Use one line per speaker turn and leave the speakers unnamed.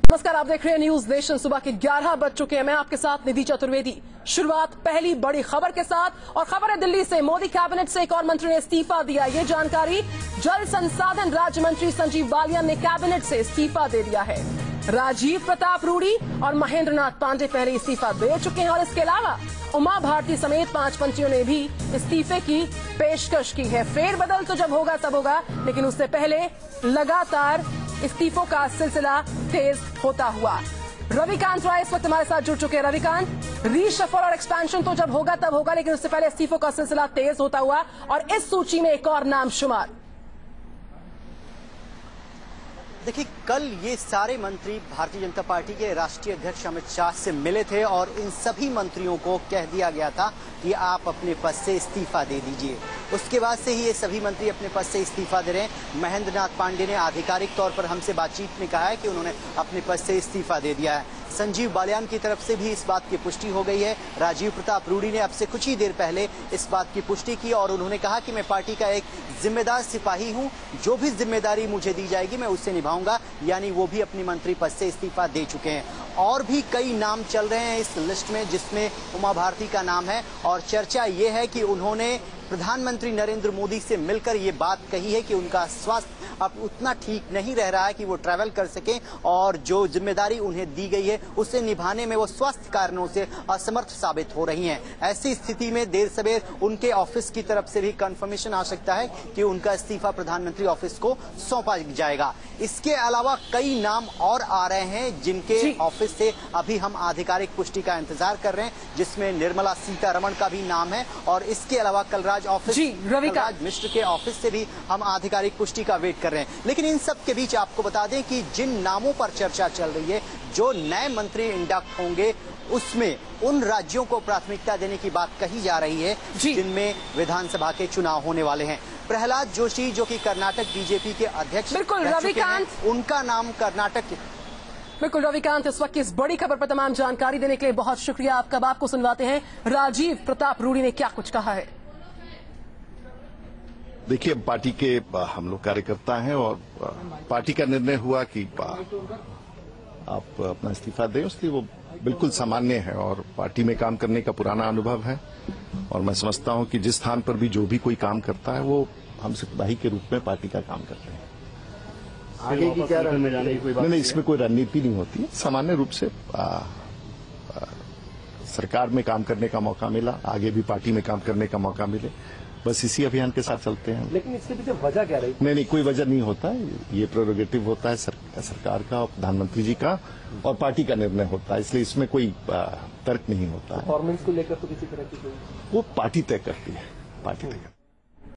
नमस्कार, आप देख रहे हैं न्यूज नेशन। सुबह के 11 बज चुके हैं। मैं आपके साथ निधि चतुर्वेदी। शुरुआत पहली बड़ी खबर के साथ, और खबर है दिल्ली से। मोदी कैबिनेट से एक और मंत्री ने इस्तीफा दिया। ये जानकारी जल संसाधन राज्य मंत्री संजीव बालियान ने कैबिनेट से इस्तीफा दे दिया है। राजीव प्रताप रूडी और महेंद्र नाथ पांडे पहले इस्तीफा दे चुके हैं, और इसके अलावा उमा भारती समेत 5 मंत्रियों ने भी इस्तीफे की पेशकश की है। फेरबदल तो जब होगा तब होगा, लेकिन उससे पहले लगातार इस्तीफों का सिलसिला तेज होता हुआ। रविकांत राय इस वक्त हमारे साथ जुड़ चुके हैं। रविकांत, रीशफल और एक्सपेंशन तो जब होगा तब होगा, लेकिन उससे पहले इस्तीफों का सिलसिला तेज होता हुआ, और इस सूची में एक और नाम शुमार।
देखिए, कल ये सारे मंत्री भारतीय जनता पार्टी के राष्ट्रीय अध्यक्ष अमित शाह से मिले थे और इन सभी मंत्रियों को कह दिया गया था कि आप अपने पद से इस्तीफा दे दीजिए। उसके बाद से ही ये सभी मंत्री अपने पद से इस्तीफा दे रहे हैं। महेंद्र नाथ पांडे ने आधिकारिक तौर पर हमसे बातचीत में कहा है कि उन्होंने अपने पद से इस्तीफा दे दिया है। संजीव बालियान की तरफ से भी इस बात की पुष्टि हो गई है। राजीव प्रताप रूडी ने अब से कुछ ही देर पहले इस बात की पुष्टि की और उन्होंने कहा कि मैं पार्टी का एक जिम्मेदार सिपाही हूं, जो भी जिम्मेदारी मुझे दी जाएगी मैं उससे निभाऊंगा। यानी वो भी अपनी मंत्री पद से इस्तीफा दे चुके हैं। और भी कई नाम चल रहे हैं इस लिस्ट में, जिसमें उमा भारती का नाम है, और चर्चा ये है कि उन्होंने प्रधानमंत्री नरेंद्र मोदी से मिलकर ये बात कही है कि उनका स्वास्थ्य अब उतना ठीक नहीं रह रहा है कि वो ट्रैवल कर सकें, और जो जिम्मेदारी उन्हें दी गई है उसे निभाने में वो स्वास्थ्य कारणों से असमर्थ साबित हो रही हैं। ऐसी स्थिति में देर सवेर उनके ऑफिस की तरफ से भी कंफर्मेशन आ सकता है कि उनका इस्तीफा प्रधानमंत्री ऑफिस को सौंपा जाएगा। इसके अलावा कई नाम और आ रहे हैं जिनके ऑफिस से अभी हम आधिकारिक पुष्टि का इंतजार कर रहे हैं, जिसमें निर्मला सीतारमण का भी नाम है, और इसके अलावा कलराज मिश्र के ऑफिस से भी हम आधिकारिक पुष्टि का वेट कर रहे हैं। लेकिन इन सब के बीच आपको बता दें कि जिन नामों पर चर्चा चल रही है, जो नए मंत्री इंडक्ट होंगे, उसमें उन राज्यों को प्राथमिकता देने की बात कही जा रही है जिनमें विधानसभा के चुनाव होने वाले हैं। प्रहलाद जोशी, जो कि कर्नाटक बीजेपी के अध्यक्ष,
बिल्कुल रविकांत,
उनका नाम कर्नाटक।
बिल्कुल रविकांत, इस वक्त की इस बड़ी खबर पर तमाम जानकारी देने के लिए बहुत शुक्रिया आपका। आपको सुनवाते हैं राजीव प्रताप रूडी ने क्या कुछ कहा है।
देखिए, पार्टी के हम लोग कार्यकर्ता हैं और पार्टी का निर्णय हुआ कि आप अपना इस्तीफा दें, इसलिए वो बिल्कुल सामान्य है और पार्टी में काम करने का पुराना अनुभव है। और मैं समझता हूं कि जिस स्थान पर भी जो भी कोई काम करता है वो हम सिपाही के रूप में पार्टी का काम करते हैं।
आगे की क्या रणनीति में जाने की कोई बात
नहीं, इसमें कोई रणनीति नहीं होती है। सामान्य रूप से सरकार में काम करने का मौका मिला, आगे भी पार्टी में काम करने का मौका मिले, बस इसी अभियान के साथ चलते हैं।
लेकिन इसके पीछे वजह क्या रही?
नहीं, कोई वजह नहीं होता है। ये प्रेरोगेटिव होता है सरकार का और प्रधानमंत्री जी का, और पार्टी का निर्णय होता है, इसलिए इसमें कोई तर्क नहीं होता है।
परफॉर्मेंस को लेकर तो किसी तरह की कोई,
वो पार्टी तय करती है, पार्टी तय करती है।